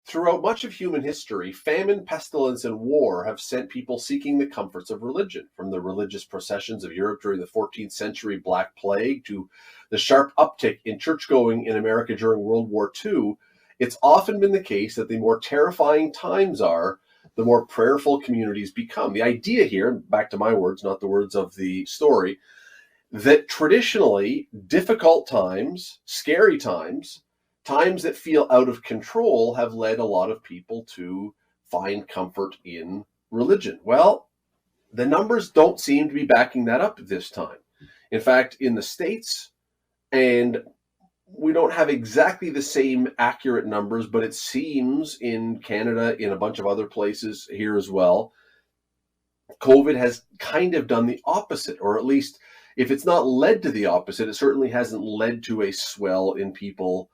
Throughout much of human history, famine, pestilence, and war have sent people seeking the comforts of religion, from the religious processions of Europe during the 14th century Black Plague to the sharp uptick in church-going in America during World War II. It's often been the case that the more terrifying times are, the more prayerful communities become. The idea here, back to my words, not the words of the story, that traditionally difficult times, scary times, times that feel out of control have led a lot of people to find comfort in religion. Well, the numbers don't seem to be backing that up this time. In fact, in the States, and we don't have exactly the same accurate numbers, but it seems in Canada, in a bunch of other places here as well, COVID has kind of done the opposite, or at least if it's not led to the opposite, it certainly hasn't led to a swell in people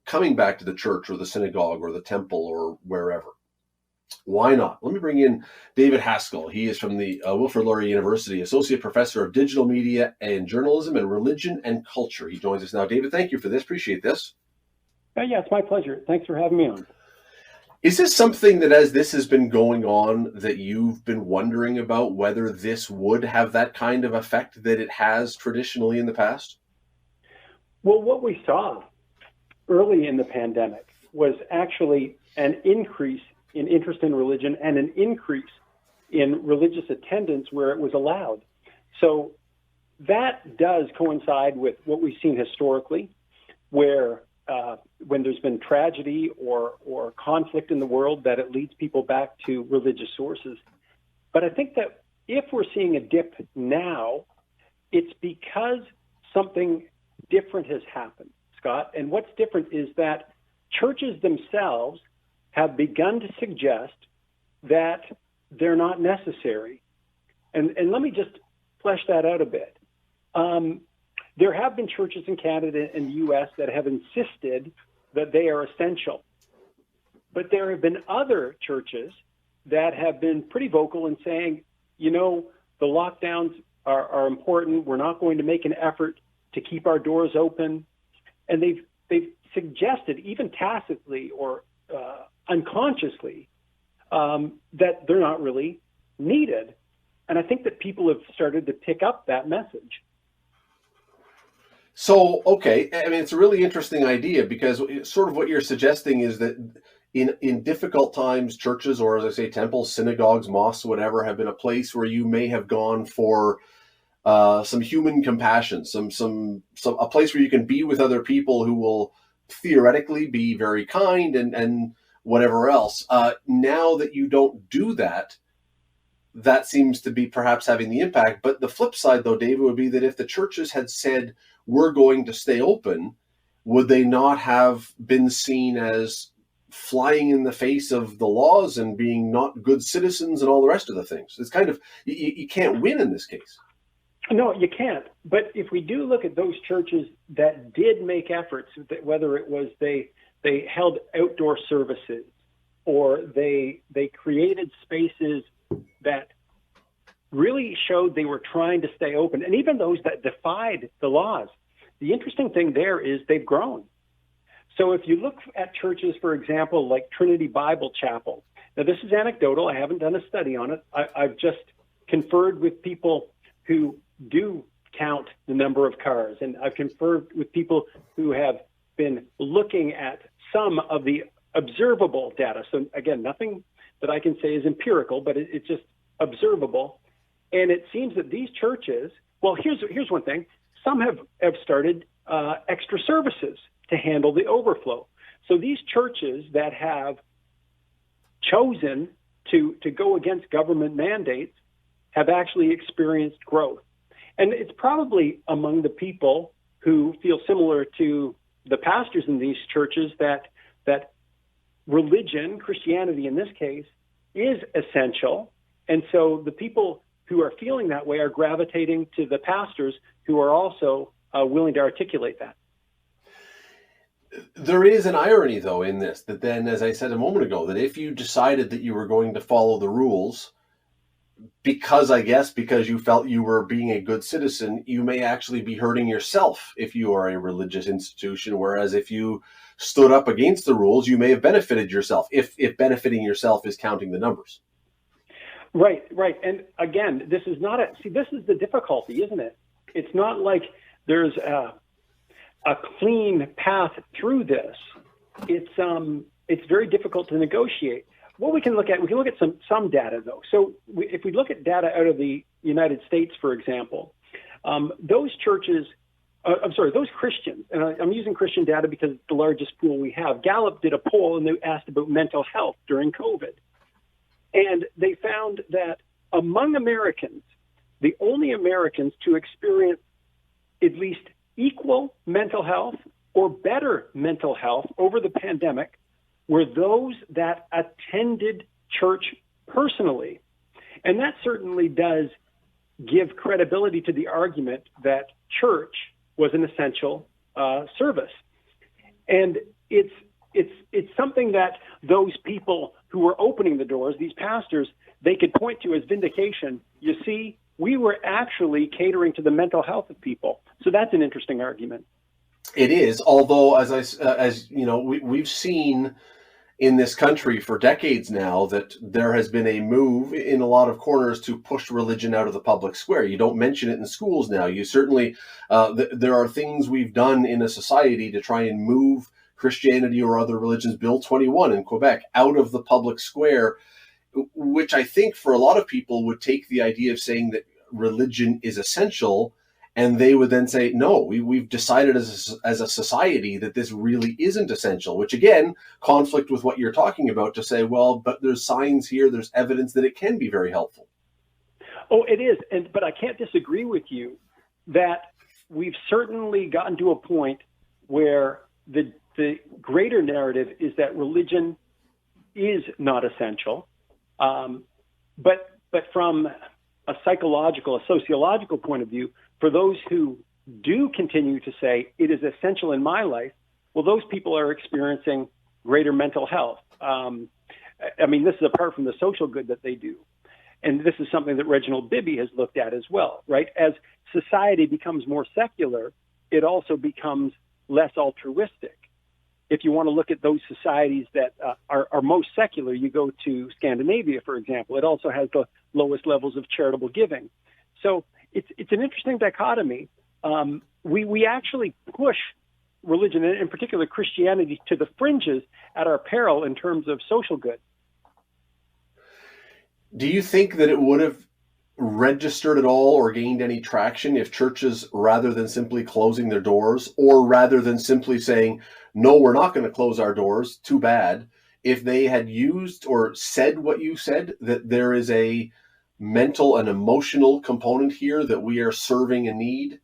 coming back to the church or the synagogue or the temple or wherever. Why not? Let me bring in David Haskell. He is from the Wilfrid Laurier University, Associate Professor of Digital Media and Journalism and Religion and Culture. He joins us now. David, thank you for this. Appreciate this. Yeah, it's my pleasure. Thanks for having me on. Is this something that, as this has been going on, that you've been wondering about whether this would have that kind of effect that it has traditionally in the past? Well, what we saw early in the pandemic was actually an increase in interest in religion and an increase in religious attendance where it was allowed. So that does coincide with what we've seen historically, where when there's been tragedy or conflict in the world, that it leads people back to religious sources. But I think that if we're seeing a dip now, it's because something different has happened, Scott. And what's different is that churches themselves have begun to suggest that they're not necessary. And let me just flesh that out a bit. There have been churches in Canada and the U.S. that have insisted that they are essential. But there have been other churches that have been pretty vocal in saying, you know, the lockdowns are important. We're not going to make an effort to keep our doors open. And they've suggested, even tacitly or unconsciously, that they're not really needed. And I think that people have started to pick up that message. So, okay, I mean, it's a really interesting idea, because sort of what you're suggesting is that in difficult times, churches, or as I say, temples, synagogues, mosques, whatever, have been a place where you may have gone for some human compassion, a place where you can be with other people who will theoretically be very kind and whatever else. Now that you don't do that, that seems to be perhaps having the impact. But the flip side, though, David, would be that if the churches had said, we're going to stay open, would they not have been seen as flying in the face of the laws and being not good citizens and all the rest of the things? It's kind of, you can't win in this case. No, you can't. But if we do look at those churches that did make efforts, whether it was they held outdoor services or they created spaces that really showed they were trying to stay open, and even those that defied the laws, the interesting thing there is they've grown. So if you look at churches, for example, like Trinity Bible Chapel, now this is anecdotal, I haven't done a study on it, I've just conferred with people who do count the number of cars, and I've conferred with people who have been looking at some of the observable data. So again, nothing that I can say is empirical, but it's just observable. And it seems that these churches, well, here's one thing. Some have started extra services to handle the overflow. So these churches that have chosen to go against government mandates have actually experienced growth. And it's probably among the people who feel similar to the pastors in these churches that religion, Christianity in this case, is essential. And so the people who are feeling that way are gravitating to the pastors who are also willing to articulate that. There is an irony, though, in this, that then, as I said a moment ago, that if you decided that you were going to follow the rules, because you felt you were being a good citizen, you may actually be hurting yourself if you are a religious institution. Whereas if you stood up against the rules, you may have benefited yourself, if benefiting yourself is counting the numbers. Right. And again, this is the difficulty, isn't it? It's not like there's a clean path through this. It's very difficult to negotiate. What we can look at some data though. So if we look at data out of the United States, for example, those Christians, and I'm using Christian data because it's the largest pool we have. Gallup did a poll and they asked about mental health during COVID. And they found that among Americans, the only Americans to experience at least equal mental health or better mental health over the pandemic were those that attended church personally. And that certainly does give credibility to the argument that church was an essential service. And it's something that those people who were opening the doors, these pastors, they could point to as vindication. You see, we were actually catering to the mental health of people. So that's an interesting argument. It is, although as you know, we've seen in this country for decades now that there has been a move in a lot of corners to push religion out of the public square. You don't mention it in schools now. You certainly, there are things we've done in a society to try and move Christianity or other religions, Bill 21 in Quebec, out of the public square, which I think for a lot of people would take the idea of saying that religion is essential, and they would then say, no, we've decided as a society that this really isn't essential, which again, conflict with what you're talking about to say, well, but there's signs here, there's evidence that it can be very helpful. Oh, it is. But I can't disagree with you that we've certainly gotten to a point where the greater narrative is that religion is not essential. But from a psychological, a sociological point of view, for those who do continue to say it is essential in my life, well, those people are experiencing greater mental health. This is apart from the social good that they do. And this is something that Reginald Bibby has looked at as well, right? As society becomes more secular, it also becomes less altruistic. If you want to look at those societies that are most secular, you go to Scandinavia, for example. It also has the lowest levels of charitable giving. So it's an interesting dichotomy. We actually push religion, and in particular Christianity, to the fringes at our peril in terms of social good. Do you think that it would have registered at all or gained any traction if churches, rather than simply closing their doors, or rather than simply saying, no, we're not going to close our doors, too bad, if they had used or said what you said, that there is a mental and emotional component here that we are serving a need?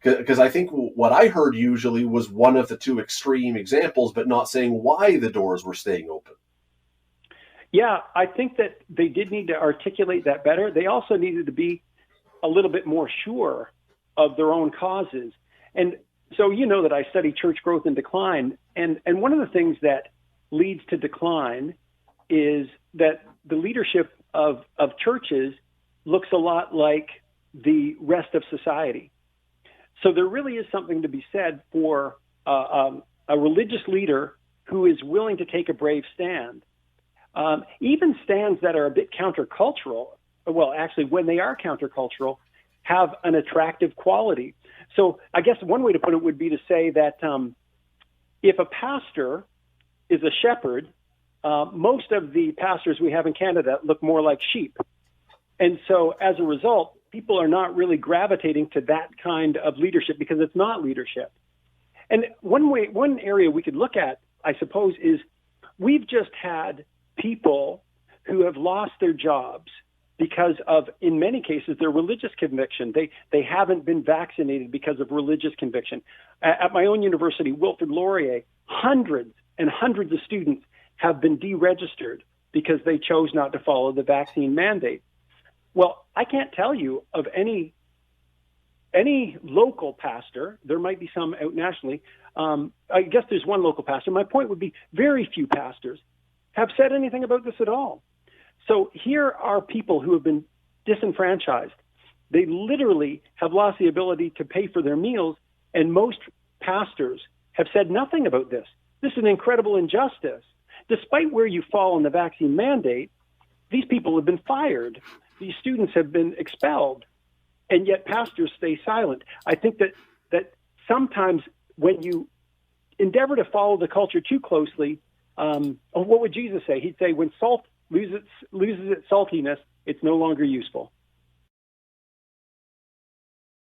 Because I think what I heard usually was one of the two extreme examples, but not saying why the doors were staying open. Yeah, I think that they did need to articulate that better. They also needed to be a little bit more sure of their own causes. And so you know that I study church growth and decline. And one of the things that leads to decline is that the leadership of churches looks a lot like the rest of society. So there really is something to be said for a religious leader who is willing to take a brave stand. Even stands that are a bit countercultural, well, actually, when they are countercultural, have an attractive quality. So I guess one way to put it would be to say that if a pastor is a shepherd, most of the pastors we have in Canada look more like sheep. And so as a result, people are not really gravitating to that kind of leadership because it's not leadership. And one area we could look at, I suppose, is we've just had people who have lost their jobs because of, in many cases, their religious conviction. They haven't been vaccinated because of religious conviction. At my own university, Wilfrid Laurier, hundreds and hundreds of students have been deregistered because they chose not to follow the vaccine mandate. Well, I can't tell you of any local pastor. There might be some out nationally. I guess there's one local pastor. My point would be very few pastors have said anything about this at all. So here are people who have been disenfranchised. They literally have lost the ability to pay for their meals, and most pastors have said nothing about this. This is an incredible injustice. Despite where you fall on the vaccine mandate, these people have been fired. These students have been expelled, and yet pastors stay silent. I think that sometimes when you endeavor to follow the culture too closely, what would Jesus say? He'd say, when salt loses its saltiness, it's no longer useful.